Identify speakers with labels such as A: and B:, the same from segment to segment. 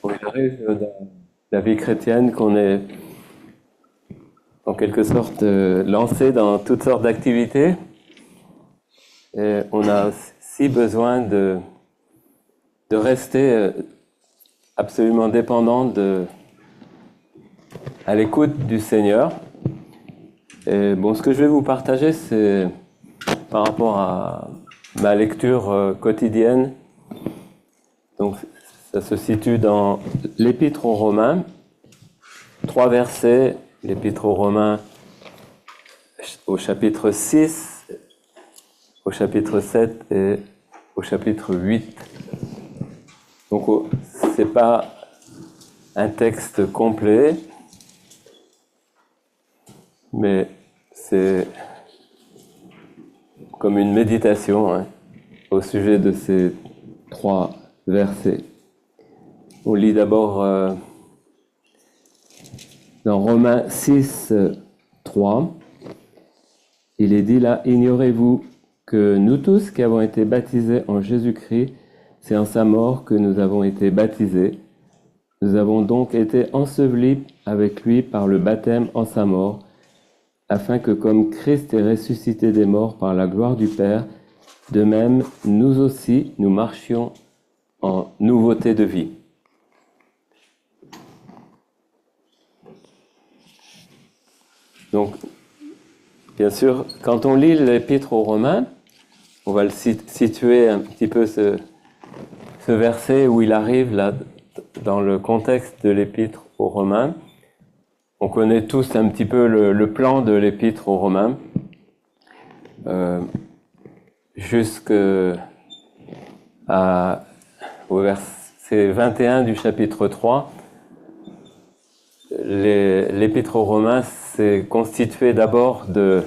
A: Bon, il arrive dans la vie chrétienne qu'on est en quelque sorte lancé dans toutes sortes d'activités et on a si besoin de rester absolument dépendant à l'écoute du Seigneur. Et bon, ce que je vais vous partager, c'est par rapport à ma lecture quotidienne. Donc, ça se situe dans l'Épître aux Romains, 3 versets, l'Épître aux Romains au chapitre 6, au chapitre 7 et au chapitre 8. Donc, c'est pas un texte complet, mais c'est comme une méditation au sujet de ces 3 versets. On lit d'abord dans Romains 6, 3. Il est dit là, « Ignorez-vous que nous tous qui avons été baptisés en Jésus-Christ, c'est en sa mort que nous avons été baptisés. Nous avons donc été ensevelis avec lui par le baptême en sa mort, afin que comme Christ est ressuscité des morts par la gloire du Père, de même, nous aussi, nous marchions en nouveauté de vie. » Donc, bien sûr, quand on lit l'Épître aux Romains, on va le situer un petit peu ce verset où il arrive là dans le contexte de l'Épître aux Romains. On connaît tous un petit peu le plan de l'Épître aux Romains. Jusqu'au verset 21 du chapitre 3, l'Épître aux Romains s'est constitué d'abord de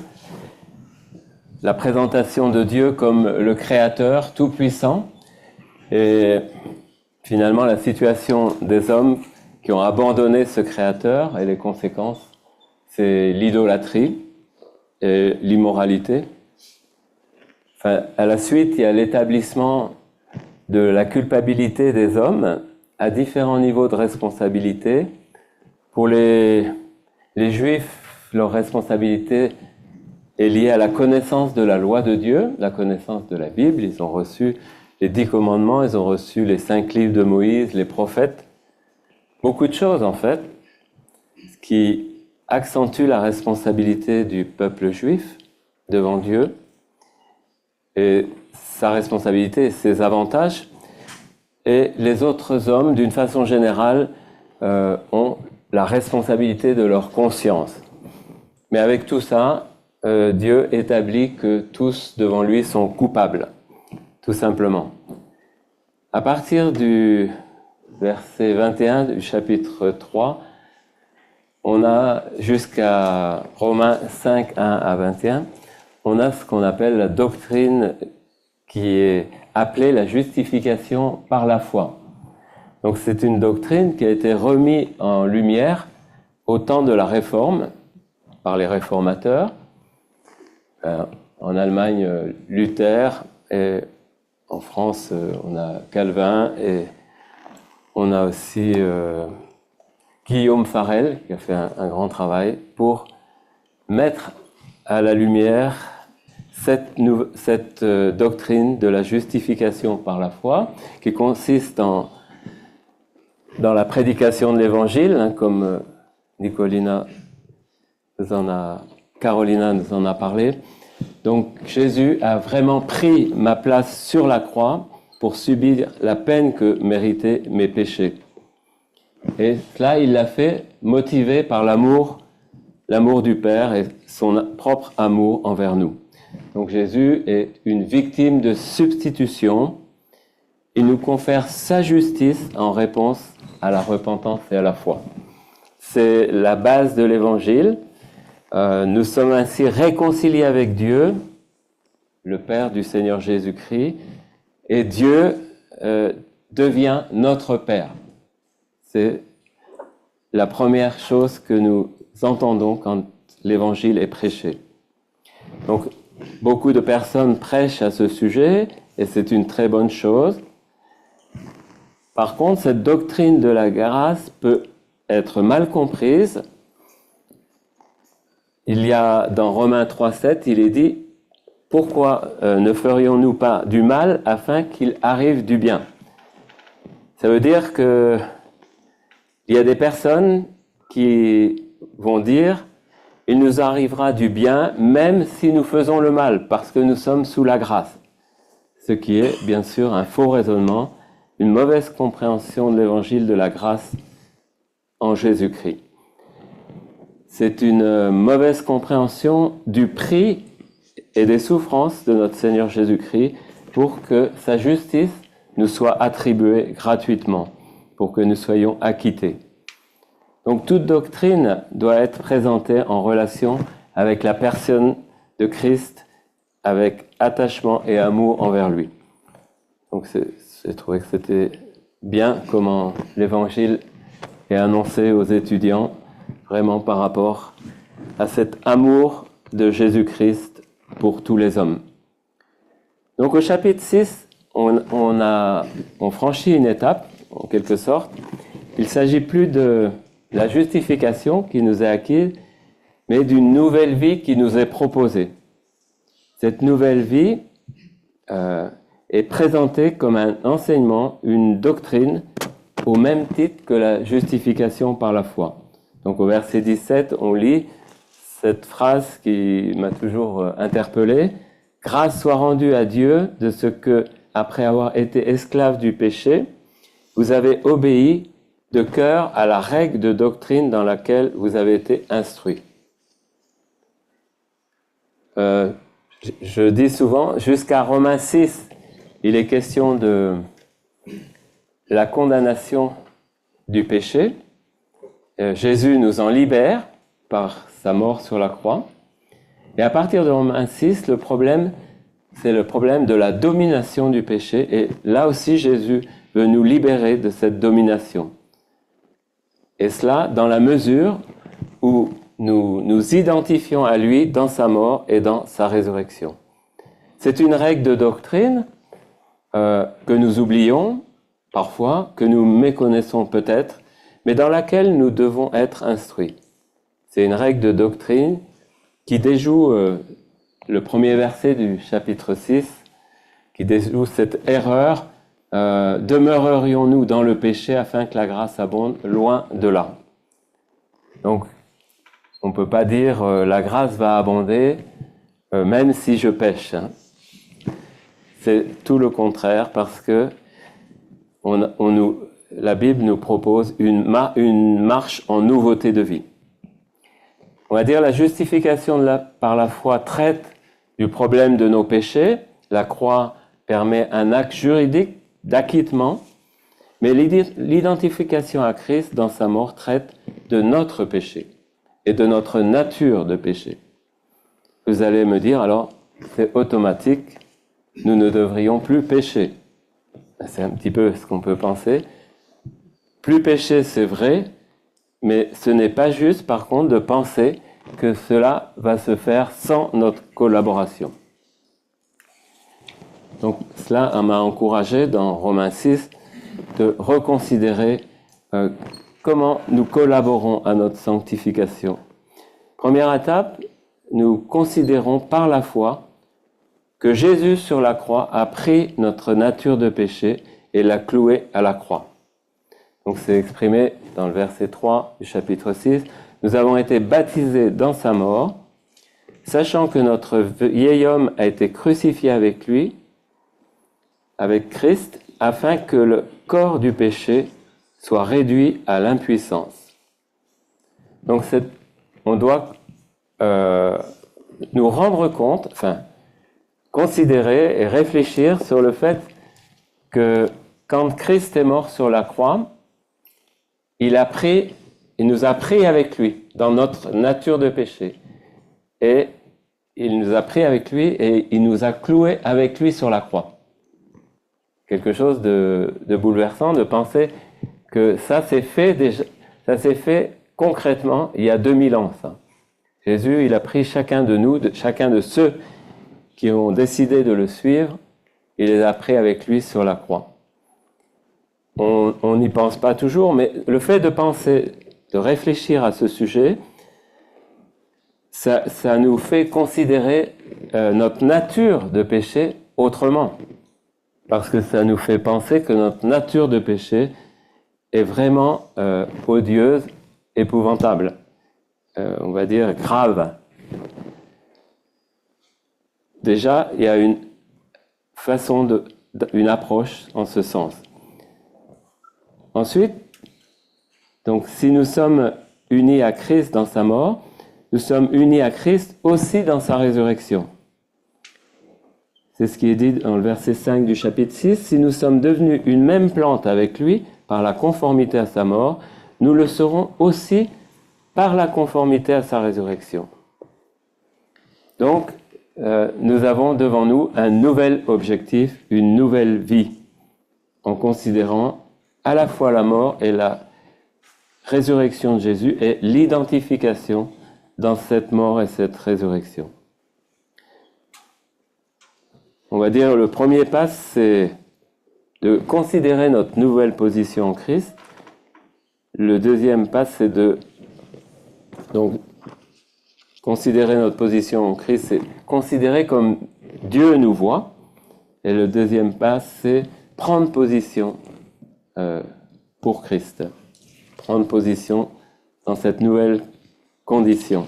A: la présentation de Dieu comme le Créateur tout-puissant et finalement la situation des hommes qui ont abandonné ce Créateur et les conséquences, c'est l'idolâtrie et l'immoralité. Enfin, à la suite, il y a l'établissement de la culpabilité des hommes à différents niveaux de responsabilité. Pour les Juifs, leur responsabilité est liée à la connaissance de la loi de Dieu, la connaissance de la Bible. Ils ont reçu les 10 commandements, ils ont reçu les 5 livres de Moïse, les prophètes. Beaucoup de choses, en fait, ce qui accentue la responsabilité du peuple juif devant Dieu et sa responsabilité et ses avantages. Et les autres hommes, d'une façon générale, ont la responsabilité de leur conscience. Mais avec tout ça, Dieu établit que tous devant lui sont coupables, tout simplement. À partir du verset 21 du chapitre 3, on a jusqu'à Romains 5, 1 à 21, on a ce qu'on appelle la doctrine qui est appelée la justification par la foi. Donc c'est une doctrine qui a été remise en lumière au temps de la Réforme, par les réformateurs. En Allemagne, Luther, et en France, on a Calvin, et on a aussi Guillaume Farel, qui a fait un grand travail pour mettre à la lumière cette doctrine de la justification par la foi, qui consiste dans la prédication de l'Évangile, comme Carolina nous en a parlé. Donc Jésus a vraiment pris ma place sur la croix pour subir la peine que méritaient mes péchés. Et cela, il l'a fait motivé par l'amour du Père et son propre amour envers nous. Donc Jésus est une victime de substitution. Il nous confère sa justice en réponse à la repentance et à la foi. C'est la base de l'Évangile. Nous sommes ainsi réconciliés avec Dieu, le Père du Seigneur Jésus-Christ, et Dieu devient notre Père. C'est la première chose que nous entendons quand l'Évangile est prêché. Donc, beaucoup de personnes prêchent à ce sujet, et c'est une très bonne chose. Par contre, cette doctrine de la grâce peut être mal comprise. Il y a dans Romains 3,7, il est dit « Pourquoi ne ferions-nous pas du mal afin qu'il arrive du bien ?» Ça veut dire que il y a des personnes qui vont dire « Il nous arrivera du bien même si nous faisons le mal, parce que nous sommes sous la grâce. » Ce qui est bien sûr un faux raisonnement, une mauvaise compréhension de l'évangile de la grâce en Jésus-Christ. C'est une mauvaise compréhension du prix et des souffrances de notre Seigneur Jésus-Christ pour que sa justice nous soit attribuée gratuitement, pour que nous soyons acquittés. Donc toute doctrine doit être présentée en relation avec la personne de Christ, avec attachement et amour envers lui. Donc j'ai trouvé que c'était bien comment l'évangile est annoncé aux étudiants, vraiment par rapport à cet amour de Jésus-Christ pour tous les hommes. Donc au chapitre 6, on franchit une étape, en quelque sorte. Il ne s'agit plus de la justification qui nous est acquise, mais d'une nouvelle vie qui nous est proposée. Cette nouvelle vie est présentée comme un enseignement, une doctrine, au même titre que la justification par la foi. Donc au verset 17, on lit cette phrase qui m'a toujours interpellé. « Grâce soit rendue à Dieu de ce que, après avoir été esclave du péché, vous avez obéi de cœur à la règle de doctrine dans laquelle vous avez été instruits. » Je dis souvent, jusqu'à Romains 6, il est question de la condamnation du péché. Jésus nous en libère par sa mort sur la croix. Et à partir de Romains 6, le problème, c'est le problème de la domination du péché. Et là aussi, Jésus veut nous libérer de cette domination. Et cela dans la mesure où nous nous identifions à lui dans sa mort et dans sa résurrection. C'est une règle de doctrine que nous oublions parfois, que nous méconnaissons peut-être, mais dans laquelle nous devons être instruits. C'est une règle de doctrine qui déjoue le premier verset du chapitre 6, qui déjoue cette erreur « Demeurerions-nous dans le péché afin que la grâce abonde ?» Loin de là. Donc, on ne peut pas dire la grâce va abonder même si je pêche. Hein. C'est tout le contraire parce que la Bible nous propose une marche en nouveauté de vie. On va dire la justification par la foi traite du problème de nos péchés. La croix permet un acte juridique d'acquittement, mais l'identification à Christ dans sa mort traite de notre péché et de notre nature de péché. Vous allez me dire, alors, c'est automatique, nous ne devrions plus pécher. C'est un petit peu ce qu'on peut penser. Plus pécher, c'est vrai, mais ce n'est pas juste, par contre, de penser que cela va se faire sans notre collaboration. Donc, cela m'a encouragé, dans Romains 6, de reconsidérer comment nous collaborons à notre sanctification. Première étape, nous considérons par la foi que Jésus sur la croix a pris notre nature de péché et l'a clouée à la croix. Donc c'est exprimé dans le verset 3 du chapitre 6. Nous avons été baptisés dans sa mort, sachant que notre vieil homme a été crucifié avec lui, avec Christ, afin que le corps du péché soit réduit à l'impuissance. Donc on doit nous rendre compte, considérer et réfléchir sur le fait que quand Christ est mort sur la croix, il nous a pris avec lui dans notre nature de péché. Et il nous a pris avec lui et il nous a cloués avec lui sur la croix. Quelque chose de bouleversant de penser que ça s'est fait concrètement il y a 2000 ans. Ça. Jésus, il a pris chacun de nous, chacun de ceux qui ont décidé de le suivre, il les a pris avec lui sur la croix. on n'y pense pas toujours, mais le fait de penser, de réfléchir à ce sujet, ça nous fait considérer notre nature de péché autrement. Parce que ça nous fait penser que notre nature de péché est vraiment odieuse, épouvantable, on va dire grave. Déjà, il y a une façon une approche en ce sens. Ensuite, donc si nous sommes unis à Christ dans sa mort, nous sommes unis à Christ aussi dans sa résurrection. C'est ce qui est dit dans le verset 5 du chapitre 6. Si nous sommes devenus une même plante avec lui par la conformité à sa mort, nous le serons aussi par la conformité à sa résurrection. Donc, nous avons devant nous un nouvel objectif, une nouvelle vie, en considérant à la fois la mort et la résurrection de Jésus et l'identification dans cette mort et cette résurrection. On va dire le premier pas, c'est de considérer notre nouvelle position en Christ. Le deuxième pas, c'est de donc considérer notre position en Christ, c'est considérer comme Dieu nous voit. Et le deuxième pas, c'est prendre position pour Christ. Prendre position dans cette nouvelle condition.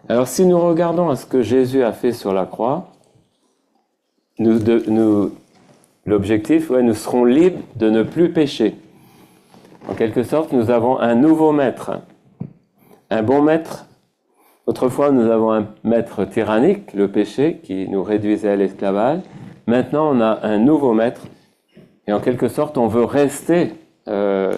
A: Alors si nous regardons à ce que Jésus a fait sur la croix, l'objectif, nous serons libres de ne plus pécher. En quelque sorte, nous avons un nouveau maître. Un bon maître. Autrefois, nous avons un maître tyrannique, le péché, qui nous réduisait à l'esclavage. Maintenant, on a un nouveau maître. Et en quelque sorte, on veut rester. On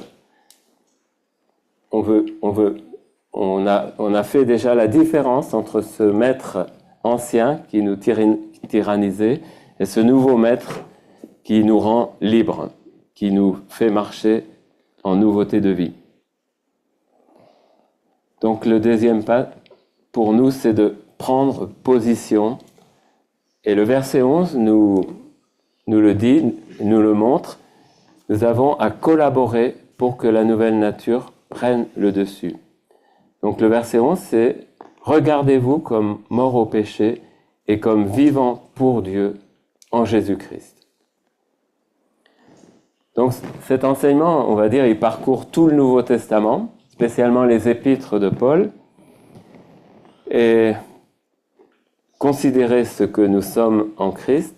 A: a fait déjà la différence entre ce maître ancien qui nous tyrannisait et ce nouveau maître qui nous rend libres, qui nous fait marcher en nouveauté de vie. Donc le deuxième pas pour nous, c'est de prendre position. Et le verset 11 nous le dit, nous le montre. Nous avons à collaborer pour que la nouvelle nature prenne le dessus. Donc le verset 11, c'est « Regardez-vous comme morts au péché et comme vivants pour Dieu en Jésus-Christ. » Donc cet enseignement, on va dire, il parcourt tout le Nouveau Testament, spécialement les épîtres de Paul, et considérer ce que nous sommes en Christ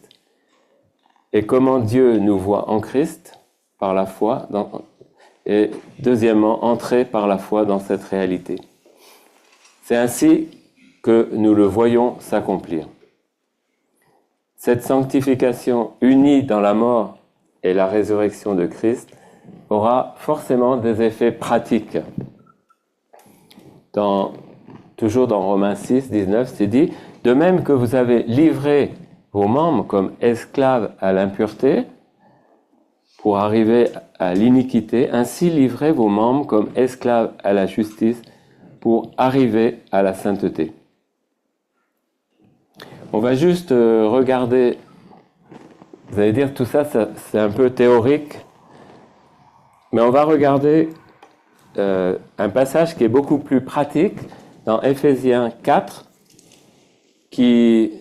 A: et comment Dieu nous voit en Christ par la foi, et deuxièmement, entrer par la foi dans cette réalité. C'est ainsi que nous le voyons s'accomplir. Cette sanctification unie dans la mort et la résurrection de Christ aura forcément des effets pratiques. Toujours dans Romains 6, 19, c'est dit « De même que vous avez livré vos membres comme esclaves à l'impureté pour arriver à l'iniquité, ainsi livrez vos membres comme esclaves à la justice pour arriver à la sainteté. » On va juste regarder, vous allez dire tout ça, c'est un peu théorique, mais on va regarder un passage qui est beaucoup plus pratique dans Éphésiens 4, qui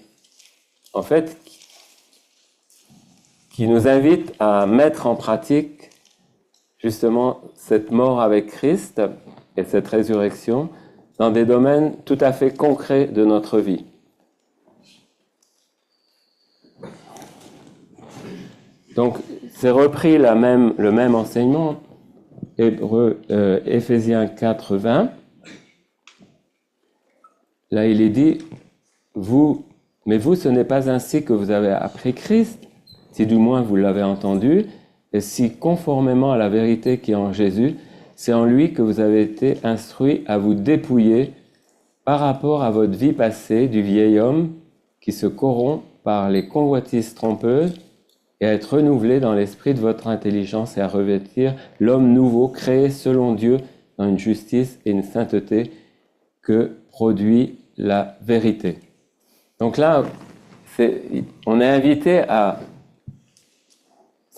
A: nous invite à mettre en pratique justement cette mort avec Christ et cette résurrection dans des domaines tout à fait concrets de notre vie. Donc, c'est repris le même enseignement, Éphésiens 4, 20. Là, il est dit, mais vous, ce n'est pas ainsi que vous avez appris Christ, si du moins vous l'avez entendu, et si conformément à la vérité qui est en Jésus, c'est en lui que vous avez été instruits à vous dépouiller par rapport à votre vie passée du vieil homme qui se corrompt par les convoitises trompeuses et à être renouvelé dans l'esprit de votre intelligence et à revêtir l'homme nouveau créé selon Dieu dans une justice et une sainteté que produit la vérité. Donc là, on est invité à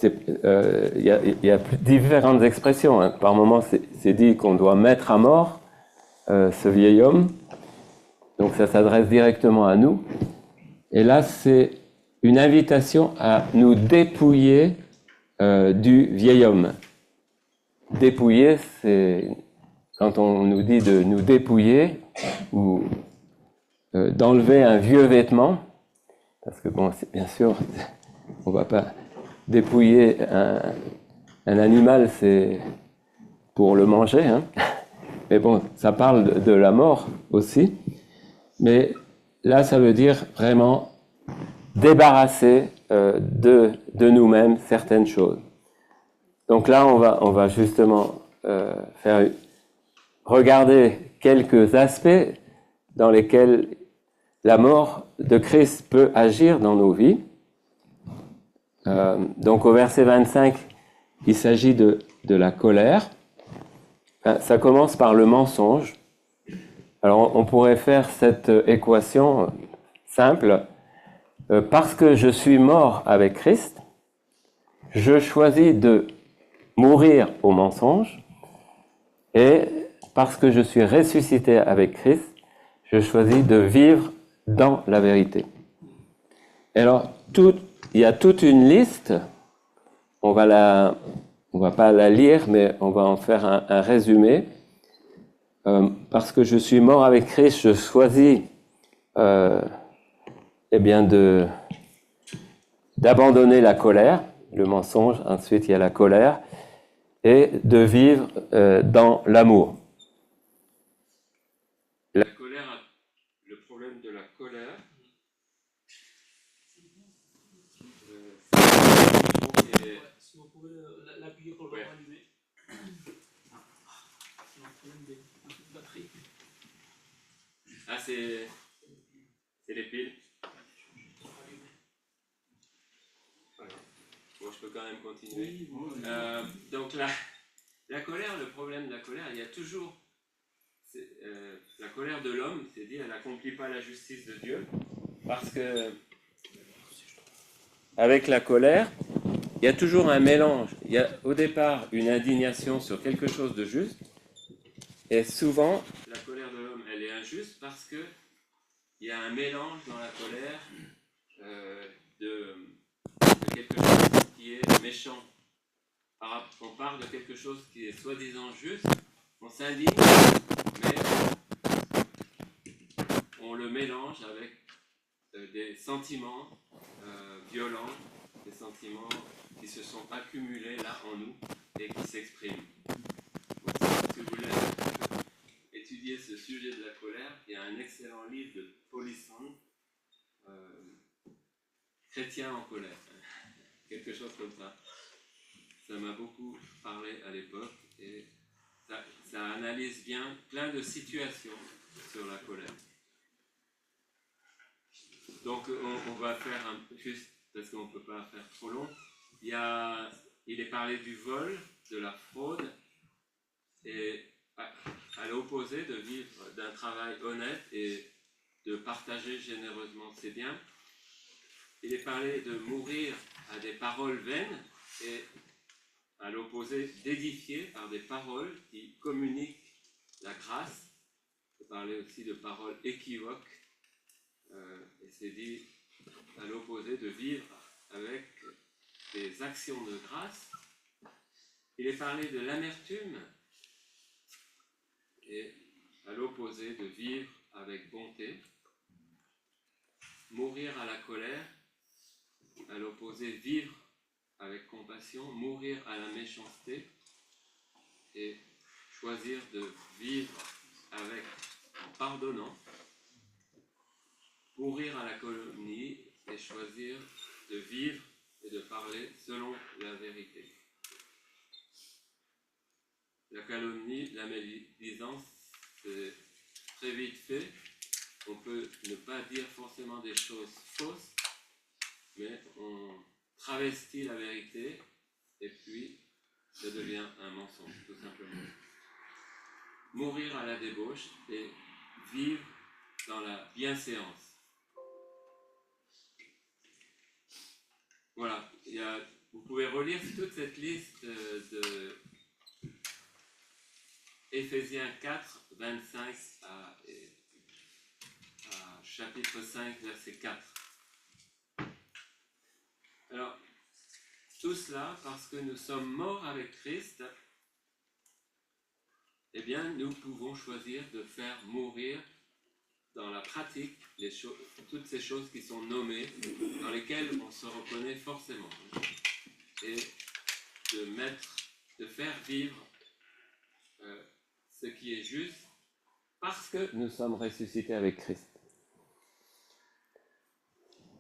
A: y a différentes expressions. Hein. Par moments, c'est dit qu'on doit mettre à mort ce vieil homme. Donc ça s'adresse directement à nous. Et là, c'est une invitation à nous dépouiller du vieil homme. Dépouiller, c'est quand on nous dit de nous dépouiller ou d'enlever un vieux vêtement, parce que bon, bien sûr, on ne va pas dépouiller un animal, c'est pour le manger, hein. Mais bon, ça parle de la mort aussi. Mais là, ça veut dire vraiment débarrasser de nous-mêmes certaines choses. Donc là, on va justement regarder quelques aspects dans lesquels la mort de Christ peut agir dans nos vies. Donc au verset 25, il s'agit de la colère. Ça commence par le mensonge. Alors on pourrait faire cette équation simple. Parce que je suis mort avec Christ, je choisis de mourir au mensonge, et parce que je suis ressuscité avec Christ, je choisis de vivre dans la vérité. Et alors, il y a toute une liste, on va pas la lire, mais on va en faire un résumé. Parce que je suis mort avec Christ, je choisis d'abandonner la colère, le mensonge, ensuite il y a la colère, et de vivre dans l'amour. La colère, le problème de la colère,
B: si vous pouvez l'appuyer pour le allumer. C'est un problème de batterie.
A: Ah, c'est les piles. Bon, je peux quand même continuer. Donc la colère, le problème de la colère, il y a toujours la colère de l'homme, c'est-à-dire elle n'accomplit pas la justice de Dieu, parce que avec la colère, il y a toujours un mélange. Il y a au départ une indignation sur quelque chose de juste, et souvent la colère de l'homme, elle est injuste parce que il y a un mélange dans la colère de quelque chose qui est méchant. On parle de quelque chose qui est soi-disant juste, on s'indigne, mais on le mélange avec des sentiments violents, des sentiments qui se sont accumulés là en nous et qui s'expriment. Si vous voulez étudier ce sujet de la colère, il y a un excellent livre de Polisson, Chrétien en colère, quelque chose comme ça. Ça m'a beaucoup parlé à l'époque et ça analyse bien plein de situations sur la colère. Donc on va faire juste parce qu'on ne peut pas faire trop long. Il est parlé du vol, de la fraude et à l'opposé de vivre d'un travail honnête et de partager généreusement ses biens. Il est parlé de mourir à des paroles vaines et à l'opposé d'édifier par des paroles qui communiquent la grâce. Il est parlé aussi de paroles équivoques et c'est dit à l'opposé de vivre avec des actions de grâce. Il est parlé de l'amertume et à l'opposé de vivre avec bonté. Mourir à la colère, à l'opposé vivre avec compassion, mourir à la méchanceté et choisir de vivre en pardonnant, mourir à la calomnie et choisir de vivre et de parler selon la vérité. La calomnie, la médisance, c'est très vite fait. On peut ne pas dire forcément des choses fausses, mais on travestit la vérité et puis ça devient un mensonge, tout simplement. Mourir à la débauche et vivre dans la bienséance. Voilà, il y a vous pouvez relire toute cette liste de Éphésiens 4, 25 à chapitre 5, verset 4. Alors, tout cela parce que nous sommes morts avec Christ, eh bien, nous pouvons choisir de faire mourir dans la pratique toutes ces choses qui sont nommées, dans lesquelles on se reconnaît forcément, et de faire vivre ce qui est juste, parce que nous sommes ressuscités avec Christ.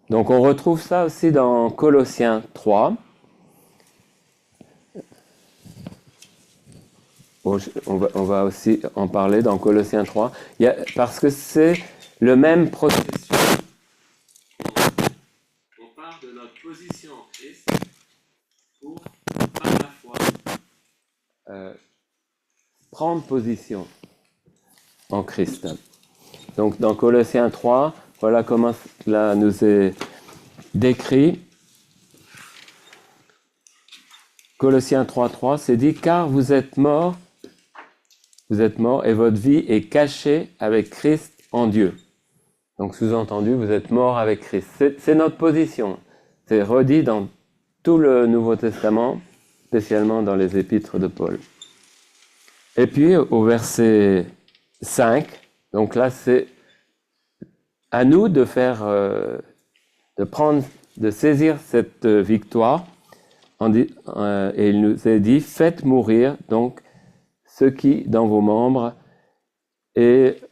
A: Donc on retrouve ça aussi dans Colossiens 3. On va aussi en parler dans Colossiens 3, parce que c'est le même processus. On part de notre position en Christ pour, par la foi, prendre position en Christ. Donc dans Colossiens 3, voilà comment cela nous est décrit. Colossiens 3.3, c'est dit « Car vous êtes morts et votre vie est cachée avec Christ en Dieu. » Donc sous-entendu, vous êtes morts avec Christ. C'est notre position. C'est redit dans tout le Nouveau Testament, spécialement dans les épîtres de Paul. Et puis au verset 5, donc là c'est à nous de saisir cette victoire, et il nous est dit, faites mourir donc ce qui dans vos membres est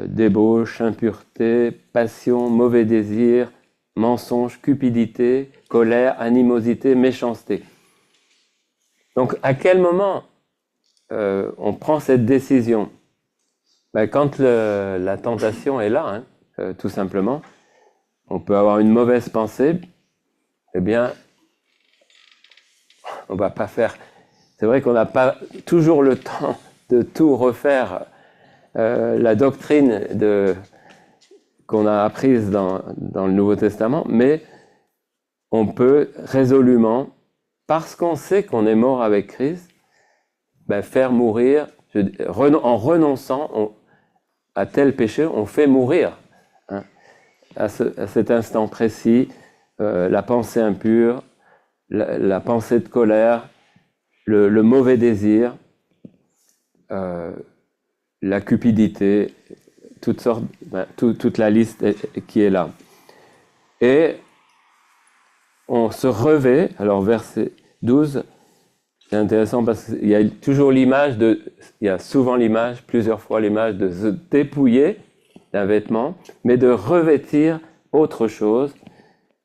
A: débauche, impureté, passion, mauvais désir, mensonge, cupidité, colère, animosité, méchanceté. Donc à quel moment on prend cette décision? Quand la tentation est là, tout simplement, on peut avoir une mauvaise pensée, eh bien, on ne va pas faire. C'est vrai qu'on n'a pas toujours le temps de tout refaire. La doctrine qu'on a apprise dans le Nouveau Testament, mais on peut résolument, parce qu'on sait qu'on est mort avec Christ, faire mourir, en renonçant à tel péché, on fait mourir à cet instant précis la pensée impure, la pensée de colère, le mauvais désir, la cupidité, toutes sortes, toute la liste qui est là. Et on se revêt, alors verset 12, c'est intéressant parce qu'il y a toujours il y a souvent l'image, plusieurs fois l'image de se dépouiller d'un vêtement, mais de revêtir autre chose.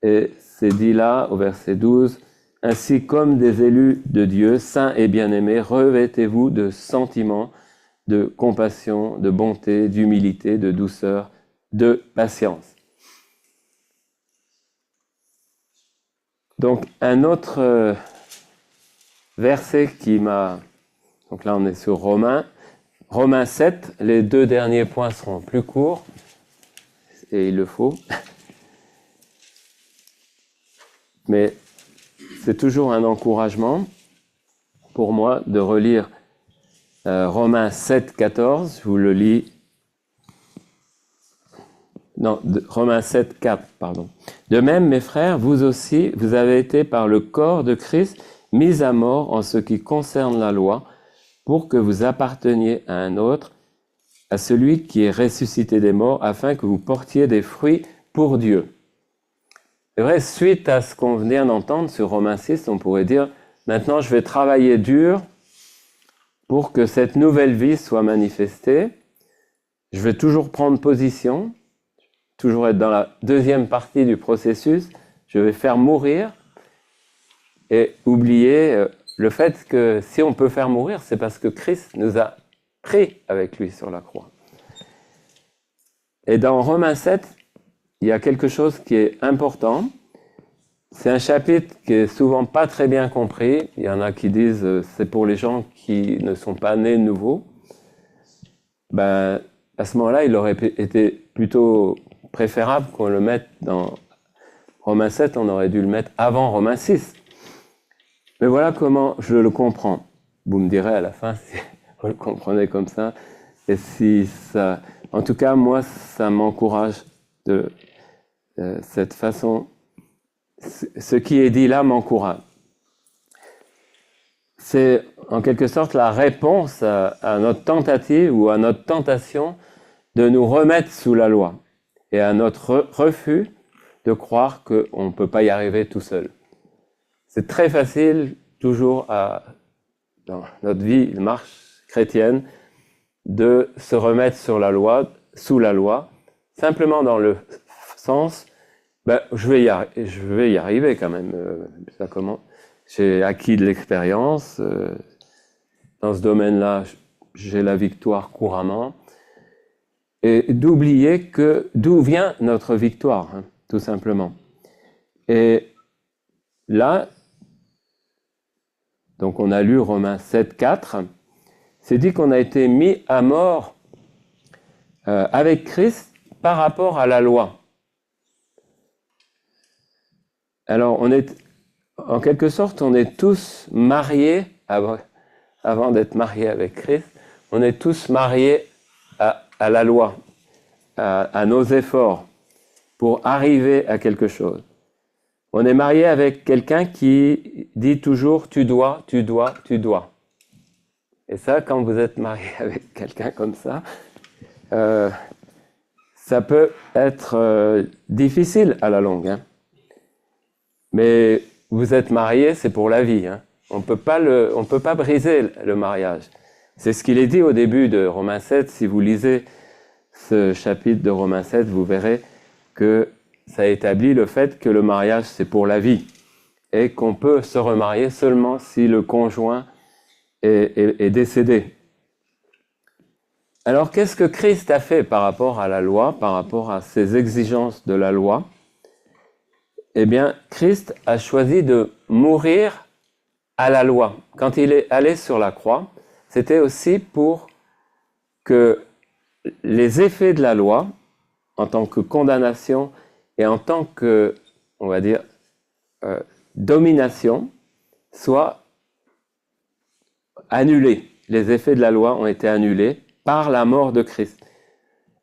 A: Et c'est dit là, au verset 12, « Ainsi comme des élus de Dieu, saints et bien-aimés, revêtez-vous de sentiments, de compassion, de bonté, d'humilité, de douceur, de patience. » Donc, un autre verset qui m'a... Donc là, on est sur Romains 7, les 2 derniers points seront plus courts, et il le faut. Mais c'est toujours un encouragement pour moi de relire Romains 7, 14, je vous le lis. Non, Romains 7, 4, pardon. « De même, mes frères, vous aussi, vous avez été par le corps de Christ mis à mort en ce qui concerne la loi, pour que vous apparteniez à un autre, à celui qui est ressuscité des morts, afin que vous portiez des fruits pour Dieu. » C'est vrai, suite à ce qu'on vient d'entendre sur Romains 6, on pourrait dire, maintenant je vais travailler dur pour que cette nouvelle vie soit manifestée. Je vais toujours prendre position, toujours être dans la deuxième partie du processus. Je vais faire mourir et oublier le fait que si on peut faire mourir, c'est parce que Christ nous a pris avec lui sur la croix. Et dans Romains 7, il y a quelque chose qui est important. C'est un chapitre qui est souvent pas très bien compris. Il y en a qui disent c'est pour les gens qui ne sont pas nés de nouveau. À ce moment-là, il aurait été plutôt préférable qu'on le mette dans Romains 7, on aurait dû le mettre avant Romains 6. Mais voilà comment je le comprends. Vous me direz à la fin si vous le comprenez comme ça. Et si ça... En tout cas, moi, ça m'encourage de cette façon. Ce qui est dit là m'encourage. C'est en quelque sorte la réponse à notre tentative ou à notre tentation de nous remettre sous la loi et à notre refus de croire qu'on ne peut pas y arriver tout seul. C'est très facile, toujours dans notre vie de marche chrétienne, de se remettre sur la loi, sous la loi, simplement dans le sens, je vais y arriver quand même. Ça commence. J'ai acquis de l'expérience. Dans ce domaine-là, j'ai la victoire couramment. Et d'oublier d'où vient notre victoire, hein, tout simplement. Et là, donc on a lu Romains 7, 4, c'est dit qu'on a été mis à mort avec Christ par rapport à la loi. Alors, en quelque sorte, on est tous mariés, avant d'être mariés avec Christ, on est tous mariés à la loi, à nos efforts pour arriver à quelque chose. On est marié avec quelqu'un qui dit toujours « tu dois, tu dois, tu dois ». Et ça, quand vous êtes marié avec quelqu'un comme ça peut être difficile à la longue. Hein. Mais vous êtes marié, c'est pour la vie. Hein. On peut pas briser le mariage. C'est ce qu'il est dit au début de Romains 7. Si vous lisez ce chapitre de Romains 7, vous verrez que ça établit le fait que le mariage, c'est pour la vie. Et qu'on peut se remarier seulement si le conjoint est décédé. Alors, qu'est-ce que Christ a fait par rapport à la loi, par rapport à ces exigences de la loi ? Eh bien, Christ a choisi de mourir à la loi. Quand il est allé sur la croix, c'était aussi pour que les effets de la loi, en tant que condamnation et en tant que, on va dire, domination, soient annulés. Les effets de la loi ont été annulés par la mort de Christ.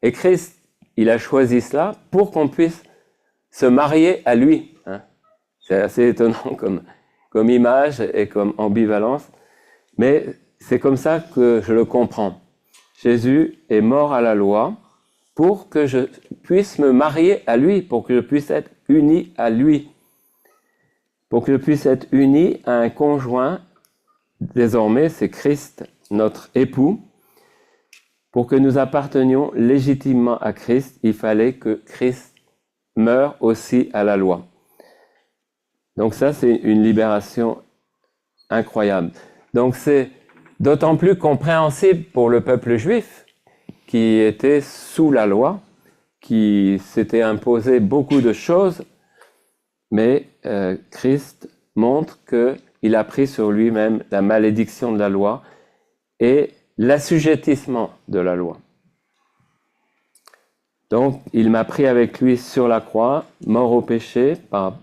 A: Et Christ, il a choisi cela pour qu'on puisse se marier à lui. Hein. C'est assez étonnant comme image et comme ambivalence, mais c'est comme ça que je le comprends. Jésus est mort à la loi pour que je puisse me marier à lui, pour que je puisse être uni à lui, pour que je puisse être uni à un conjoint. Désormais, c'est Christ, notre époux. Pour que nous appartenions légitimement à Christ, il fallait que Christ meure aussi à la loi. Donc ça, c'est une libération incroyable. Donc c'est d'autant plus compréhensible pour le peuple juif qui était sous la loi, qui s'était imposé beaucoup de choses, mais Christ montre qu'il a pris sur lui-même la malédiction de la loi et l'assujettissement de la loi. Donc, il m'a pris avec lui sur la croix, mort au péché par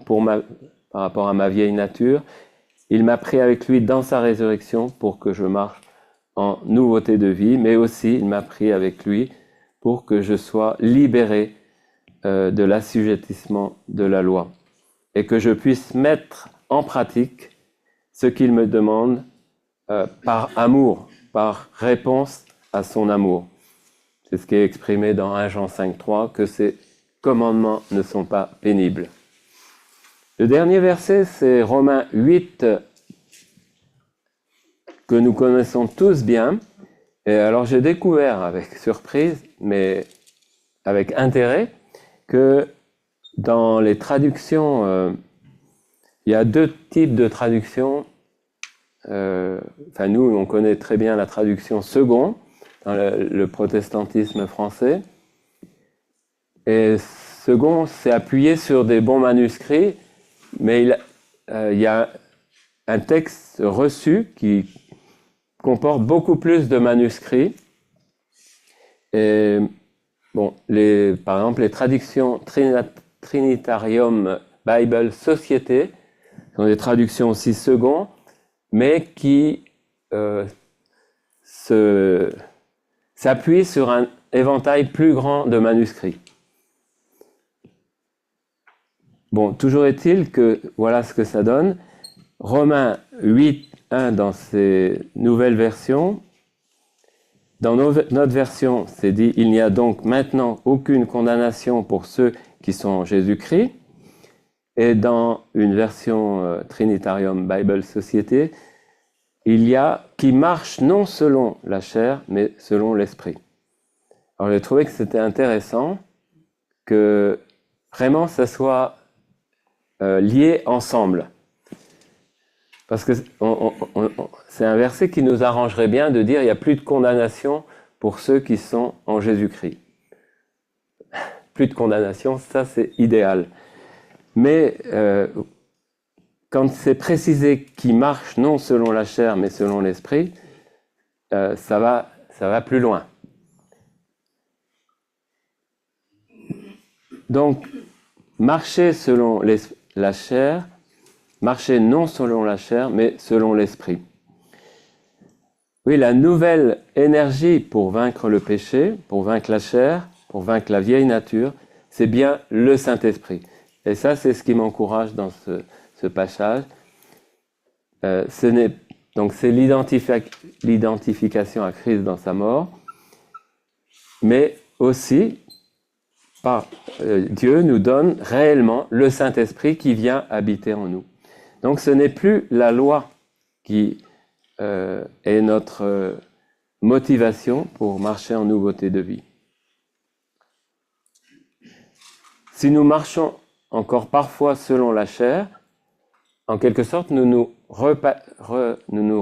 A: rapport à ma vieille nature. Il m'a pris avec lui dans sa résurrection pour que je marche en nouveauté de vie, mais aussi il m'a pris avec lui pour que je sois libéré de l'assujettissement de la loi et que je puisse mettre en pratique ce qu'il me demande par amour, par réponse à son amour. C'est ce qui est exprimé dans 1 Jean 5,3, que ces commandements ne sont pas pénibles. Le dernier verset, c'est Romains 8, que nous connaissons tous bien. Et alors j'ai découvert avec surprise, mais avec intérêt, que dans les traductions, il y a deux types de traductions. Nous, on connaît très bien la traduction second, dans le protestantisme français. Et second, c'est appuyé sur des bons manuscrits, mais il y a un texte reçu qui comporte beaucoup plus de manuscrits. Et bon, par exemple, les traductions Trinitarium Bible Society sont des traductions aussi second, mais qui s'appuie sur un éventail plus grand de manuscrits. Bon, toujours est-il que voilà ce que ça donne. Romains 8, 1 dans ces nouvelles versions. Dans notre version, c'est dit « Il n'y a donc maintenant aucune condamnation pour ceux qui sont en Jésus-Christ ». Et dans une version Trinitarium Bible Society, il y a « qui marche non selon la chair, mais selon l'esprit ». Alors j'ai trouvé que c'était intéressant que vraiment ça soit lié ensemble. Parce que c'est un verset qui nous arrangerait bien de dire il n'y a plus de condamnation pour ceux qui sont en Jésus-Christ. Plus de condamnation, ça c'est idéal. Mais quand c'est précisé qui marche non selon la chair mais selon l'esprit, ça va plus loin. Donc, marcher selon la chair, marcher non selon la chair, mais selon l'esprit. Oui, la nouvelle énergie pour vaincre le péché, pour vaincre la chair, pour vaincre la vieille nature, c'est bien le Saint-Esprit. Et ça, c'est ce qui m'encourage dans ce passage. Donc, c'est l'identification à Christ dans sa mort, mais aussi, Dieu nous donne réellement le Saint-Esprit qui vient habiter en nous. Donc ce n'est plus la loi qui est notre motivation pour marcher en nouveauté de vie. Si nous marchons encore parfois selon la chair, en quelque sorte, nous nous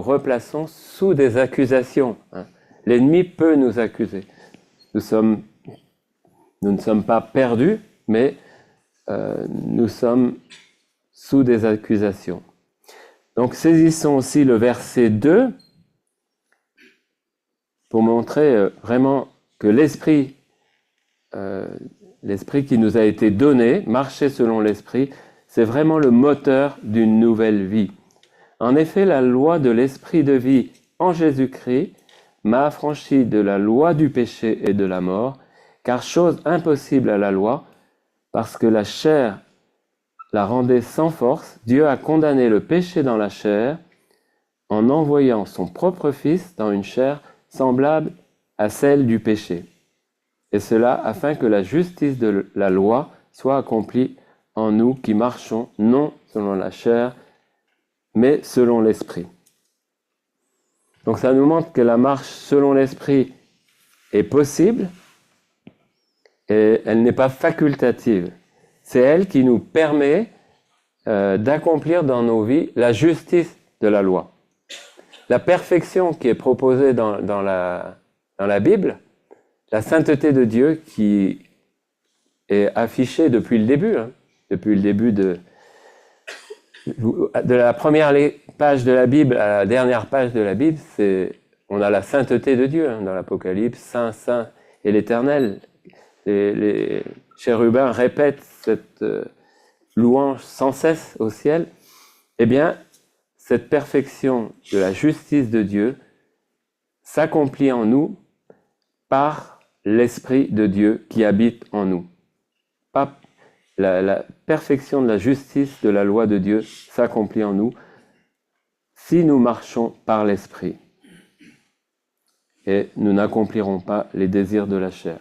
A: replaçons sous des accusations. L'ennemi peut nous accuser. Nous ne sommes pas perdus, mais nous sommes sous des accusations. Donc saisissons aussi le verset 2 pour montrer vraiment que l'esprit qui nous a été donné, marcher selon l'esprit, c'est vraiment le moteur d'une nouvelle vie. En effet, la loi de l'esprit de vie en Jésus-Christ m'a affranchi de la loi du péché et de la mort, car chose impossible à la loi, parce que la chair la rendait sans force, Dieu a condamné le péché dans la chair en envoyant son propre Fils dans une chair semblable à celle du péché. Et cela afin que la justice de la loi soit accomplie en nous qui marchons non selon la chair, mais selon l'esprit. Donc ça nous montre que la marche selon l'esprit est possible, et elle n'est pas facultative. C'est elle qui nous permet d'accomplir dans nos vies la justice de la loi. La perfection qui est proposée dans la Bible, la sainteté de Dieu qui est affichée depuis le début, depuis le début de la première page de la Bible à la dernière page de la Bible, on a la sainteté de Dieu dans l'Apocalypse, Saint, Saint et l'Éternel. Les chérubins répètent cette louange sans cesse au ciel. Eh bien, cette perfection de la justice de Dieu s'accomplit en nous par l'Esprit de Dieu qui habite en nous. La perfection de la justice de la loi de Dieu s'accomplit en nous si nous marchons par l'Esprit. Et nous n'accomplirons pas les désirs de la chair.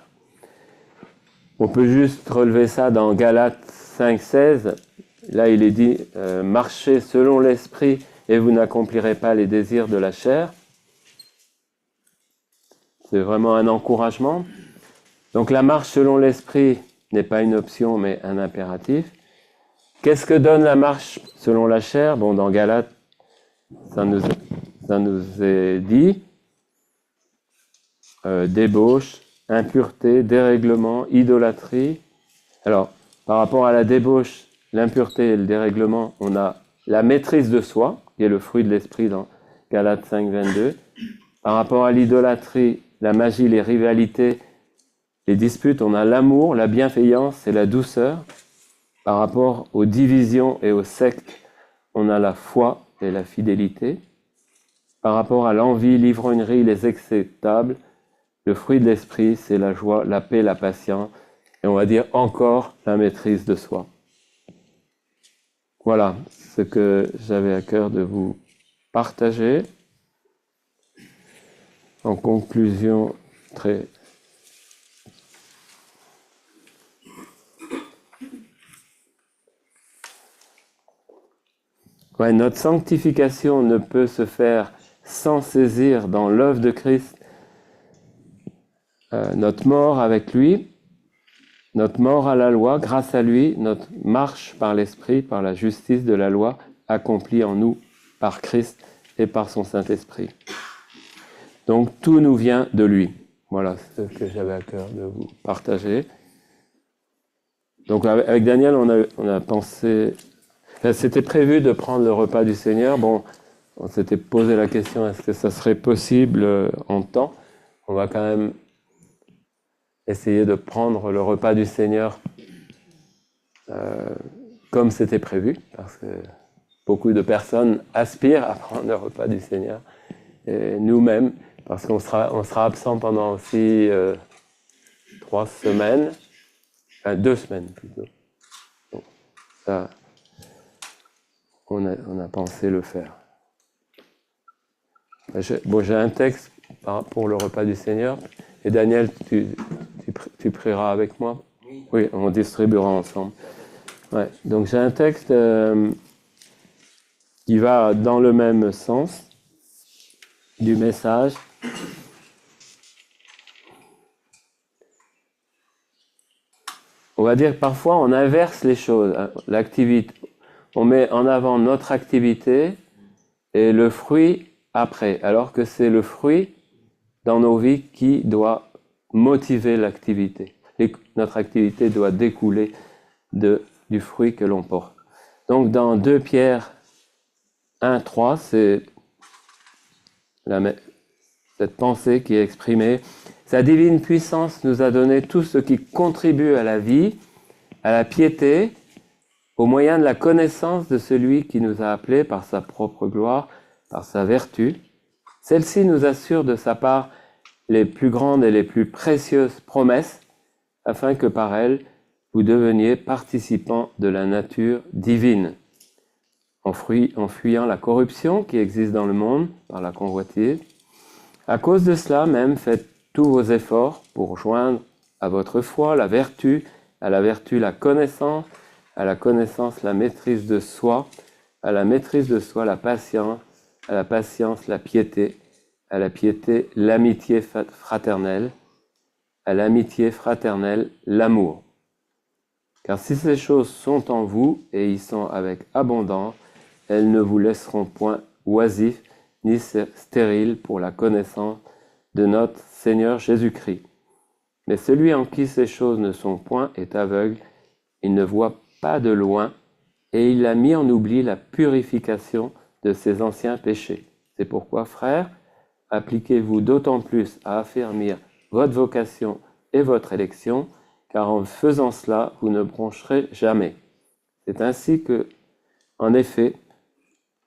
A: On peut juste relever ça dans Galates 5,16. Là, il est dit « Marchez selon l'esprit et vous n'accomplirez pas les désirs de la chair ». C'est vraiment un encouragement. Donc la marche selon l'esprit n'est pas une option, mais un impératif. Qu'est-ce que donne la marche selon la chair? Bon, dans Galates, ça nous est dit débauche, impureté, dérèglement, idolâtrie. Alors, par rapport à la débauche, l'impureté et le dérèglement, on a la maîtrise de soi, qui est le fruit de l'esprit dans Galates 5, 22. Par rapport à l'idolâtrie, la magie, les rivalités, les disputes, on a l'amour, la bienveillance et la douceur. Par rapport aux divisions et aux sectes, on a la foi et la fidélité. par rapport à l'envie, l'ivrognerie, les excès de table, le fruit de l'esprit, c'est la joie, la paix, la patience, et on va dire encore la maîtrise de soi. Voilà ce que j'avais à cœur de vous partager. En conclusion, notre sanctification ne peut se faire sans saisir dans l'œuvre de Christ notre mort avec lui, notre mort à la loi, grâce à lui, notre marche par l'Esprit, par la justice de la loi, accomplie en nous par Christ et par son Saint-Esprit. Donc tout nous vient de lui. Voilà ce que j'avais à cœur de vous partager. Donc avec Daniel, on a pensé... C'était prévu de prendre le repas du Seigneur. Bon, on s'était posé la question, est-ce que ça serait possible en temps? On va quand même essayer de prendre le repas du Seigneur comme c'était prévu, parce que beaucoup de personnes aspirent à prendre le repas du Seigneur. Et nous-mêmes, parce qu'on sera absent pendant aussi 3 semaines, enfin 2 semaines plutôt. Bon, ça, on a pensé le faire. J'ai un texte pour le repas du Seigneur, et Daniel, tu prieras avec moi? Oui, on distribuera ensemble. Ouais, donc j'ai un texte qui va dans le même sens du message. On va dire que parfois on inverse les choses. L'activité, on met en avant notre activité et le fruit après, alors que c'est le fruit dans nos vies qui doit motiver l'activité. Notre activité doit découler du fruit que l'on porte. Donc dans 2 Pierre 1:3, c'est cette pensée qui est exprimée. Sa divine puissance nous a donné tout ce qui contribue à la vie, à la piété, au moyen de la connaissance de celui qui nous a appelés par sa propre gloire, par sa vertu. Celle-ci nous assure de sa part les plus grandes et les plus précieuses promesses, afin que par elles, vous deveniez participants de la nature divine, en fuyant la corruption qui existe dans le monde par la convoitise. À cause de cela même, faites tous vos efforts pour joindre à votre foi la vertu, à la vertu la connaissance, à la connaissance la maîtrise de soi, à la maîtrise de soi la patience, à la patience la piété, à la piété l'amitié fraternelle, à l'amitié fraternelle l'amour. Car si ces choses sont en vous et y sont avec abondance, elles ne vous laisseront point oisifs ni stériles pour la connaissance de notre Seigneur Jésus-Christ. Mais celui en qui ces choses ne sont point est aveugle, il ne voit pas de loin, et il a mis en oubli la purification de ses anciens péchés. C'est pourquoi, frères, appliquez-vous d'autant plus à affermir votre vocation et votre élection, car en faisant cela, vous ne broncherez jamais. C'est ainsi que, en effet,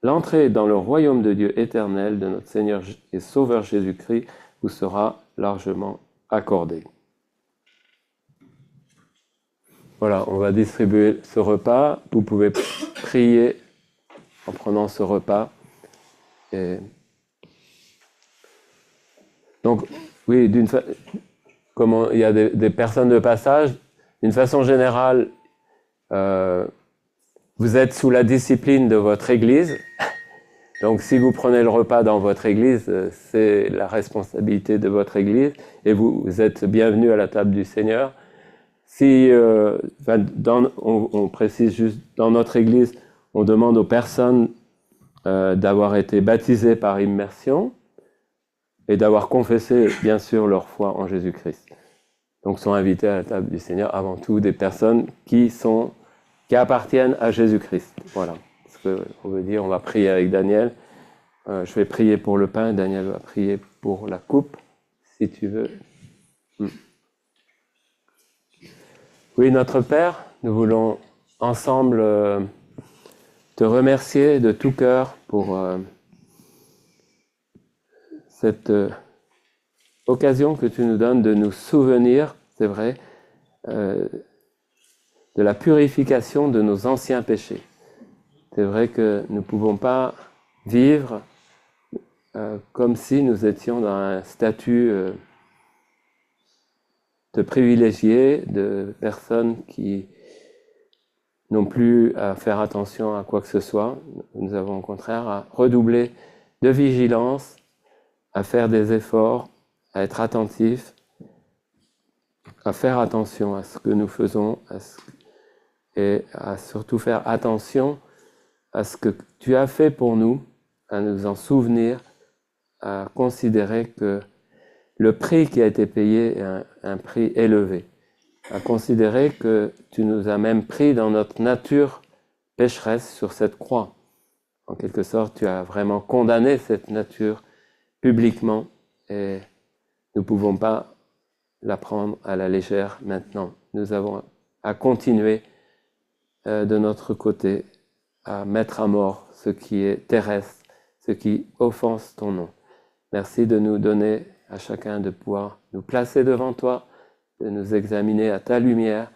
A: l'entrée dans le royaume de Dieu éternel de notre Seigneur et Sauveur Jésus-Christ vous sera largement accordée. Voilà, on va distribuer ce repas. Vous pouvez prier en prenant ce repas. Et donc, oui, comme il y a des personnes de passage, d'une façon générale, vous êtes sous la discipline de votre église. Donc, si vous prenez le repas dans votre église, c'est la responsabilité de votre église et vous êtes bienvenus à la table du Seigneur. Si, on précise juste, dans notre église, on demande aux personnes d'avoir été baptisées par immersion et d'avoir confessé, bien sûr, leur foi en Jésus-Christ. Donc, sont invités à la table du Seigneur avant tout des personnes qui appartiennent à Jésus-Christ. Voilà. On veut dire, on va prier avec Daniel. Je vais prier pour le pain, Daniel va prier pour la coupe, si tu veux. Oui, notre Père, nous voulons ensemble te remercier de tout cœur pour cette occasion que tu nous donnes de nous souvenir, c'est vrai, de la purification de nos anciens péchés. C'est vrai que nous ne pouvons pas vivre comme si nous étions dans un statut de privilégiés, de personnes qui n'ont plus à faire attention à quoi que ce soit. Nous avons au contraire à redoubler de vigilance, à faire des efforts, à être attentifs, à faire attention à ce que nous faisons et à surtout faire attention à ce que tu as fait pour nous, à nous en souvenir, à considérer que le prix qui a été payé est un prix élevé, à considérer que tu nous as même pris dans notre nature pécheresse sur cette croix. En quelque sorte, tu as vraiment condamné cette nature publiquement et nous ne pouvons pas la prendre à la légère maintenant. Nous avons à continuer de notre côté à mettre à mort ce qui est terrestre, ce qui offense ton nom. Merci de nous donner à chacun de pouvoir nous placer devant toi, de nous examiner à ta lumière.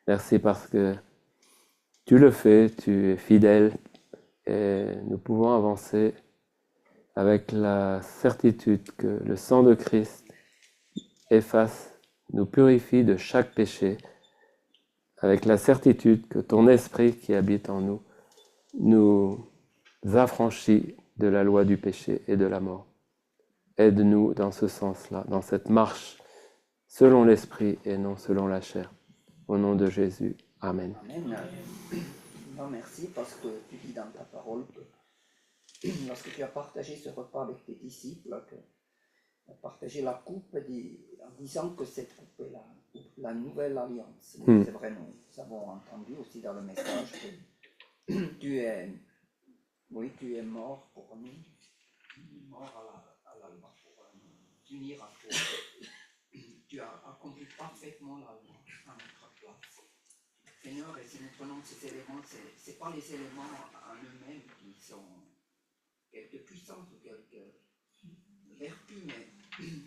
A: Merci parce que tu le fais, tu es fidèle et nous pouvons avancer avec la certitude que le sang de Christ efface, nous purifie de chaque péché, avec la certitude que ton esprit qui habite en nous nous affranchit de la loi du péché et de la mort. Aide-nous dans ce sens-là, dans cette marche, selon l'esprit et non selon la chair. Au nom de Jésus. Amen.
C: Amen. Non, merci parce que tu dis dans ta parole que lorsque tu as partagé ce repas avec tes disciples, que tu as partagé la coupe en disant que cette coupe est la nouvelle alliance. C'est vrai, nous avons entendu aussi dans le message que tu es mort pour nous, mort à la loi pour nous unir à toi. Tu as accompli parfaitement la loi à notre place. Seigneur, et si nous prenons ces éléments, ce n'est pas les éléments en eux-mêmes qui sont quelque puissance ou quelque vertu, mais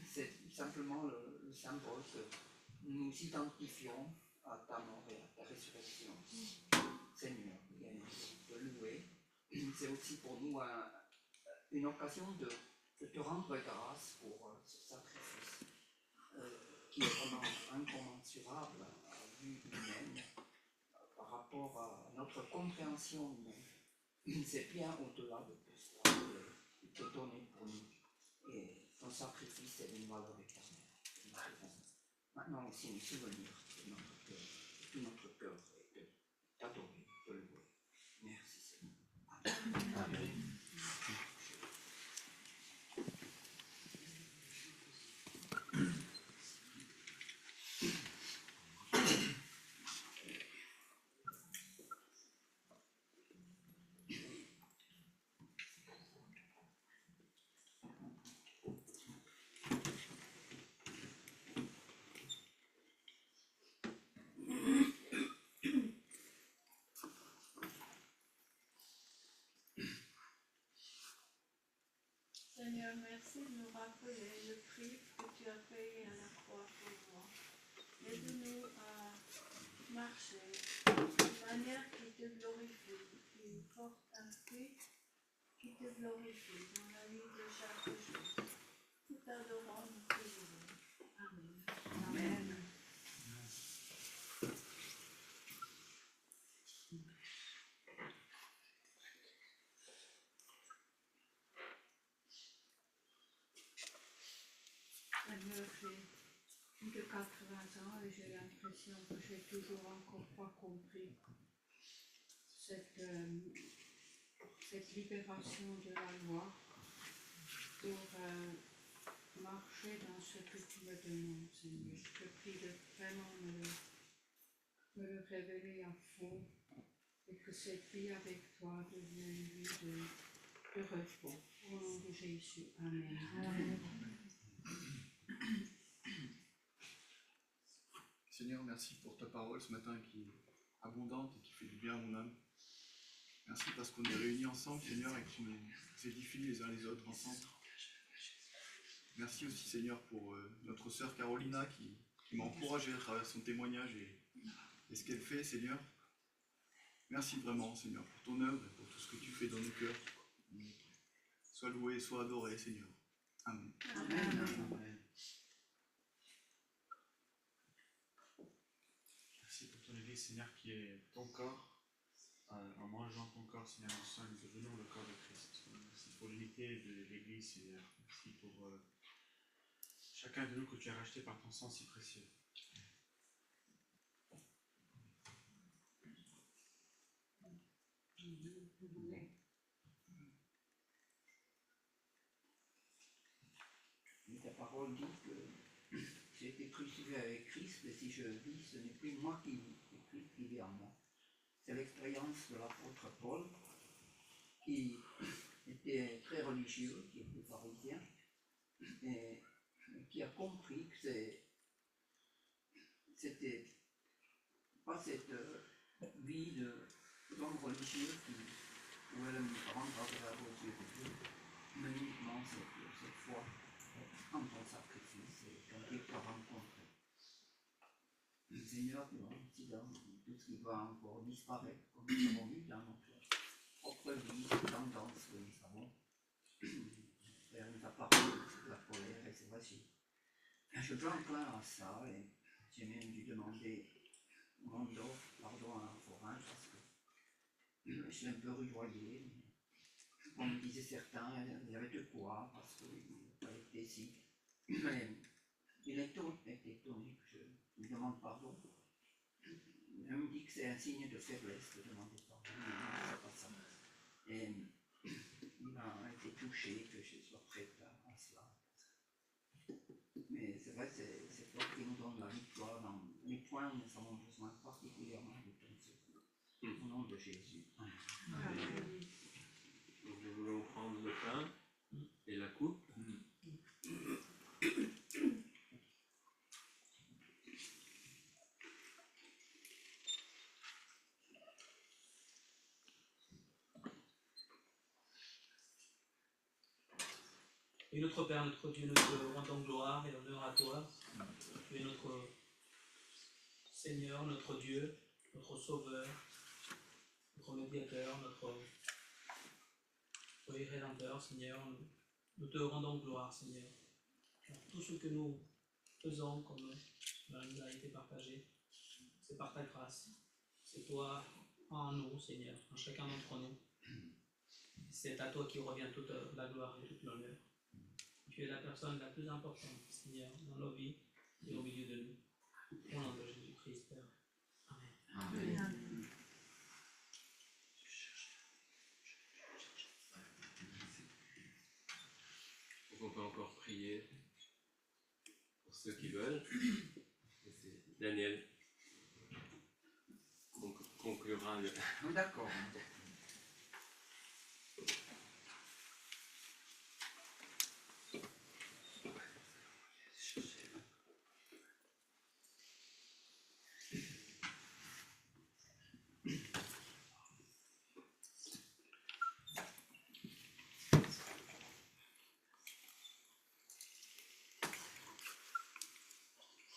C: c'est simplement le symbole que nous nous identifions à ta mort et à ta résurrection. Seigneur, de louer. C'est aussi pour nous une occasion de te rendre grâce pour ce sacrifice qui est vraiment incommensurable à vue humaine par rapport à notre compréhension humaine. C'est bien au-delà de tout cela de te donner pour nous. Et ton sacrifice est une valeur éternelle. Nous devons maintenant aussi nous souvenir de notre cœur, de tout notre cœur, et de t'adorer, de le louer. Merci Seigneur. Amen. Amen.
D: Seigneur, merci de nous rappeler le prix que tu as payé à la croix pour moi. Aide-nous à marcher d'une manière qui te glorifie, qui porte un fruit qui te glorifie dans la vie de chaque jour. Tout adorant, nous te louons. Amen. Amen. Seigneur, j'ai plus de 80 ans et j'ai l'impression que j'ai toujours encore pas compris cette libération de la loi pour marcher dans ce que tu me demandes, Seigneur. Je te prie de vraiment me le révéler à fond et que cette vie avec toi devienne une vie de repos. Au nom de Jésus. Amen. Amen.
E: Seigneur, merci pour ta parole ce matin qui est abondante et qui fait du bien à mon âme. Merci parce qu'on est réunis ensemble, Seigneur, et qu'on nous édifie les uns les autres ensemble. Merci aussi, Seigneur, pour notre sœur Carolina qui m'a encouragé à travers son témoignage et ce qu'elle fait, Seigneur. Merci vraiment, Seigneur, pour ton œuvre et pour tout ce que tu fais dans nos cœurs. Sois loué, sois adoré, Seigneur. Amen.
C: Amen.
F: Merci pour ton Église, Seigneur, qui est ton corps. En mangeant ton corps, Seigneur, nous sommes devenus le corps de Christ. Merci pour l'unité de l'Église, Seigneur. Merci pour chacun de nous que tu as racheté par ton sang si précieux.
C: Ta parole dit que j'ai été crucifié avec Christ, et si je vis, ce n'est plus moi qui vis, c'est Christ qui vit en moi. C'est l'expérience de l'apôtre Paul, qui était très religieux, qui était pharisien, et qui a compris que c'était pas cette vie d'homme religieux qui pouvait le rendre agréable aux yeux de Dieu, mais uniquement cette foi en ton sacrifice et quand Dieu t'a rencontré. Seigneur, si dans tout ce qui va encore disparaître, comme nous avons vu dans notre propre vie, les tendances que nous avons, vers ta parole, c'est la colère, et c'est vrai, je peux en plein à ça, et j'ai même dû demander pardon à Forain, parce que je suis un peu rudoyé. On me disait certains, il y avait de quoi, parce qu'il fallait été ici. Mais il est étonné que je lui demande pardon. Il me dit que c'est un signe de faiblesse de demander pardon. C'est pas ça. Et il a été touché que je sois prête à cela. Mais c'est vrai, c'est toi qui nous donne la victoire dans les points où nous avons besoin particulièrement de ton secours. Au nom de Jésus.
A: Amen. Donc nous voulons prendre le pain et la coupe.
B: Et notre Père, notre Dieu, nous te rendons gloire et honneur à toi. Tu es notre Seigneur, notre Dieu, notre Sauveur, notre médiateur, notre Rédempteur, Seigneur. Nous te rendons gloire, Seigneur. Pour tout ce que nous faisons, comme nous a été partagé, c'est par ta grâce. C'est toi en nous, Seigneur, en chacun d'entre nous. C'est à toi qui revient toute la gloire et toute l'honneur. Tu es la personne la plus importante, Seigneur, dans nos vies et au milieu de nous. Au nom de Jésus-Christ, Père. Amen.
C: Amen.
A: Donc on peut encore prier pour ceux qui veulent. Et c'est Daniel conclura le...
C: D'accord.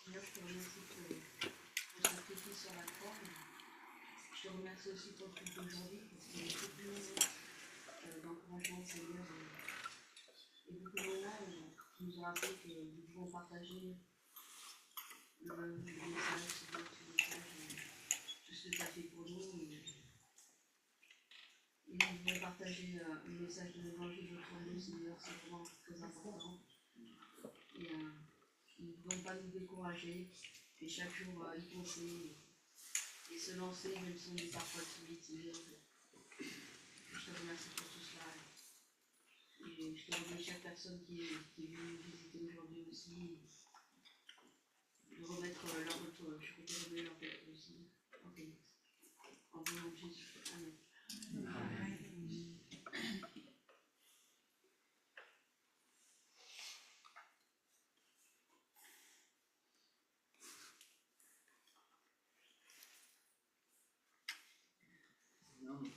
D: Seigneur, je te remercie pour ton sacrifice sur la croix. Je te remercie aussi pour le culte d'aujourd'hui, parce qu'il y a beaucoup de moments d'encouragement, Seigneur, et beaucoup de moments où tu nous as rappelé que nous pouvons partager le message, Seigneur, tout ce que tu as fait pour nous. Et nous voulons partager le message de l'évangile autour de nous, Seigneur, c'est vraiment très important. Et ne voulons pas nous décourager, et chaque jour y penser et se lancer, même si on est parfois timide, Seigneur. Je te remercie pour tout cela. Et je te remercie chaque personne qui est venue nous visiter aujourd'hui aussi, de remettre leur retour, je peux te remettre leur retour aussi. En nom de Jésus. Amen.